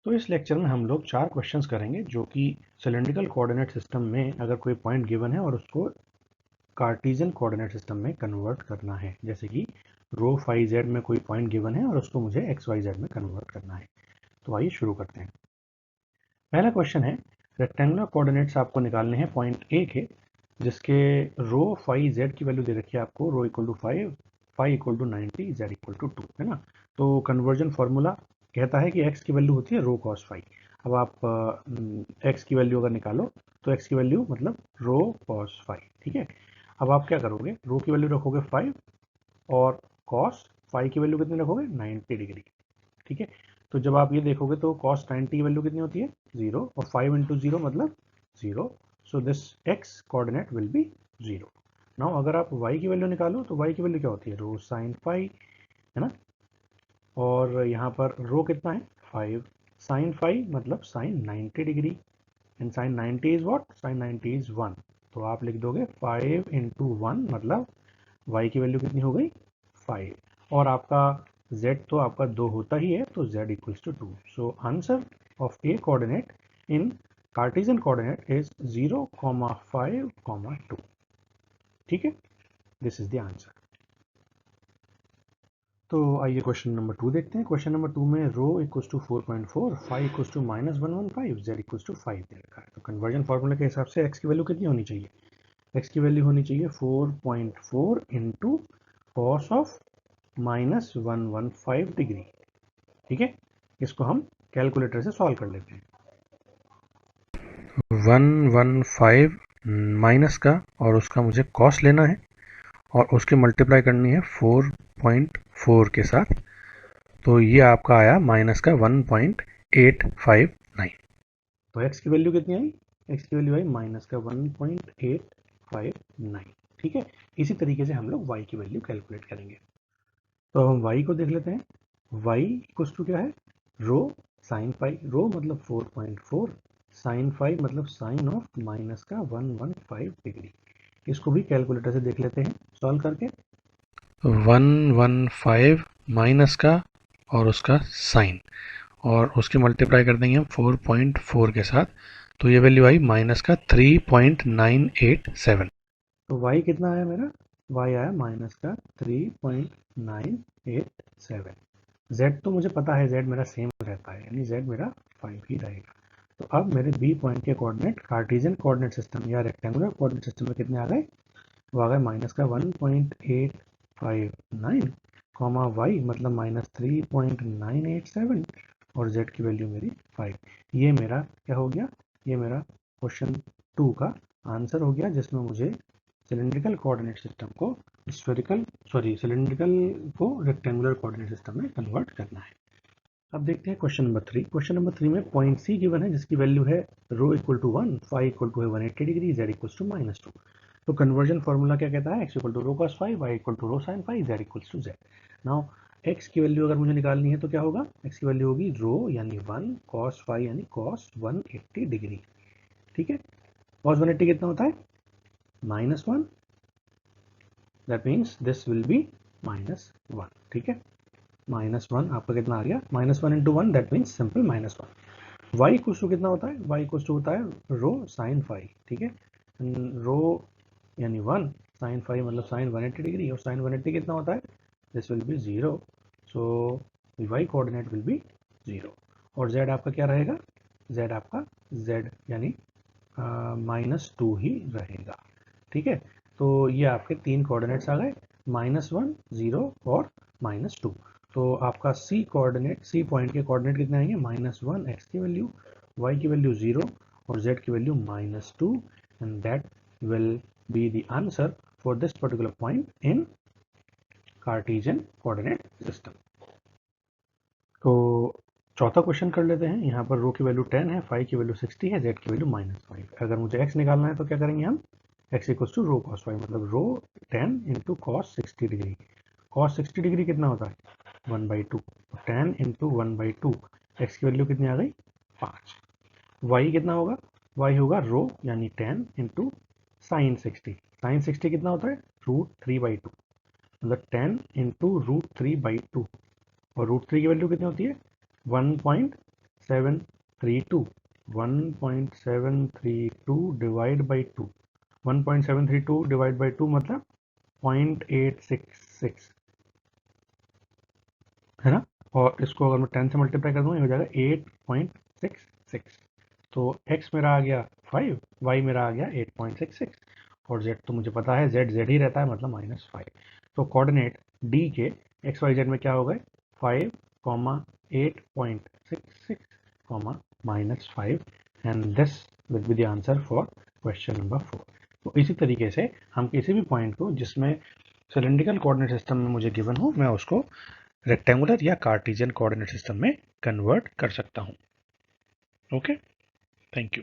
तो इस लेक्चर में हम लोग 4 क्वेश्चंस करेंगे जो कि सिलेंड्रिकल कोऑर्डिनेट सिस्टम में अगर कोई पॉइंट गिवन है और उसको कार्टेशियन कोऑर्डिनेट सिस्टम में कन्वर्ट करना है। जैसे कि रो फाई जेड में कोई पॉइंट गिवन है और उसको मुझे एक्स वाई जेड में कन्वर्ट करना है। तो आइए शुरू करते हैं। पहला क्वेश्चन है, रेक्टेंगुलर कोऑर्डिनेट्स आपको निकालने हैं पॉइंट ए के, जिसके रो फाई जेड की वैल्यू दे रखी है आपको, rho equal to 5, phi equal to 90, Z equal to 2, है ना। तो कन्वर्जन फॉर्मूला कहता है कि एक्स की वैल्यू होती है रो कॉस फाई। अब आप एक्स की वैल्यू अगर निकालो तो एक्स की वैल्यू मतलब रो कॉस फाई, ठीक है। अब आप क्या करोगे, रो की वैल्यू रखोगे 5 और कॉस फाई की वैल्यू कितनी रखोगे, 90 डिग्री, ठीक है। तो जब आप ये देखोगे तो cos 90 की वैल्यू कितनी होती है, 0, और 5 इंटू जीरो मतलब 0। So this x coordinate will be 0। Now अगर आप y की वैल्यू निकालो तो y की वैल्यू क्या होती है, रो साइन फाई, है ना। और यहाँ पर रो कितना है, 5, साइन फाई मतलब sine 90 degree, and sine 90 is what, sine 90 is 1। तो आप लिख दोगे 5 इंटू 1 मतलब y की वैल्यू कितनी हो गई, 5। और आपका z तो आपका 2 होता ही है, तो z equals to 2। So answer of a coordinate in cartesian coordinate is 0, 5, 2, ठीक है। This is the answer. तो आइए क्वेश्चन नंबर 2 देखते हैं। क्वेश्चन नंबर 2 में rho equals to 4.4, phi equals to -115, Z equals to 5 दे रखा है। तो कन्वर्जन फार्मूला के हिसाब से x की वैल्यू कितनी होनी चाहिए, x की वैल्यू होनी चाहिए 4.4 इंटू कॉस ऑफ -115 डिग्री, ठीक है। इसको हम कैलकुलेटर से सॉल्व कर लेते हैं। 115 माइनस का और उसका मुझे कॉस लेना है और उसके मल्टीप्लाई करनी है 4.4 के साथ। तो ये आपका आया माइनस का 1.859। तो x की वैल्यू कितनी आई, x की वैल्यू आई माइनस का 1.859, ठीक है। इसी तरीके से हम लोग y की वैल्यू कैलकुलेट करेंगे। तो अब हम y को देख लेते हैं। y इक्वल्स टू क्या है, रो साइन फाई, रो मतलब 4.4, साइन फाई मतलब साइन ऑफ माइनस का 115 डिग्री। इसको भी कैलकुलेटर से देख लेते हैं सॉल्व करके। 115 माइनस का और उसका साइन और उसकी मल्टीप्लाई कर देंगे हम 4.4 के साथ। तो ये वैल्यू आई माइनस का 3.987। तो y कितना आया मेरा, y आया माइनस का 3.987। z तो मुझे पता है, z मेरा सेम रहता है, यानी z मेरा 5 ही रहेगा। तो अब मेरे बी पॉइंट के कोऑर्डिनेट कार्टेशियन कोऑर्डिनेट सिस्टम या रेक्टेंगुलर कोऑर्डिनेट सिस्टम में कितने आ गए, वो आ गए माइनस का 1.859, कॉमा y मतलब माइनस 3.987 और z की वैल्यू मेरी 5। ये मेरा क्या हो गया, ये मेरा क्वेश्चन 2 का आंसर हो गया, जिसमें मुझे सिलेंड्रिकल कोऑर्डिनेट सिस्टम को सिलेंड्रिकल को रेक्टेंगुलर कोऑर्डिनेट सिस्टम में कन्वर्ट करना है। अब देखते हैं क्वेश्चन नंबर 3। क्वेश्चन नंबर 3 में पॉइंट सी गिवन है, जिसकी वैल्यू है rho equal to 1, phi equal to है 180 डिग्री, जेड इक्वल टू -2। तो कन्वर्जन फॉर्मूला क्या कहता है, X equal to rho cos phi, Y equal to rho sine phi, Z equal to Z. Now X की value अगर मुझे निकालनी है तो क्या होगा, एक्स की वैल्यू होगी रो यानी 1, कॉस फाई यानी कॉस 180 डिग्री, ठीक है। कॉस 180 कितना होता है, -1, that means this will be -1, ठीक है। -1 आपका कितना आ गया, -1 into 1 that means simple -1। y equals to कितना होता है, y इक्वल्स टू होता है रो साइन फाई, ठीक है। रो यानी 1, साइन फाई मतलब साइन 180 डिग्री, और साइन 180 कितना होता है, this will B 0। So y coordinate will be 0। और z आपका क्या रहेगा, z आपका z यानी -2 ही रहेगा, ठीक है। तो ये आपके 3 कोऑर्डिनेट्स आ गए, -1, 0 और -2। तो आपका सी कोऑर्डिनेट, सी पॉइंट के कोऑर्डिनेट कितने आएंगे, -1 एक्स की वैल्यू, y की वैल्यू 0 और z की value -2, and that will be the answer for this particular point in cartesian coordinate system. तो चौथा क्वेश्चन कर लेते हैं। यहाँ पर रो की वैल्यू 10 है, फाई की वैल्यू 60 है, जेड की वैल्यू -5। अगर मुझे x निकालना है तो क्या करेंगे हम, x equals to rho cos phi मतलब rho 10 into cos 60 degree. Cos 60 degree कितना होता है, 1/2, 10 इंटू 1/2, एक्स की वैल्यू कितनी आ गई, 5। y कितना होगा, y होगा रो यानी 10 इंटू साइन 60, साइन 60 कितना होता है, √3/2, मतलब 10 इंटू √3/2, और √3 की वैल्यू कितनी होती है, 1.732 डिवाइड बाई 2, 1.732 डिवाइड बाई 2 मतलब 0.866 है ना। और इसको अगर मैं 10 से मल्टीप्लाई कर दूंगा, ये हो जाएगा 8.66। तो x मेरा आ गया 5, y मेरा आ गया 8.66 और z तो मुझे पता है z ही रहता है, मतलब -5। तो कोऑर्डिनेट d के एक्स वाई जेड में क्या हो गए, 5, 8.66, -5 and this will be the answer for question number 4। तो इसी तरीके से हम किसी भी पॉइंट को जिसमें सिलेंड्रिकल कोऑर्डिनेट सिस्टम में मुझे गिवन हो, मैं उसको रेक्टेंगुलर या कार्टेशियन कोऑर्डिनेट सिस्टम में कन्वर्ट कर सकता हूं। Okay, thank you.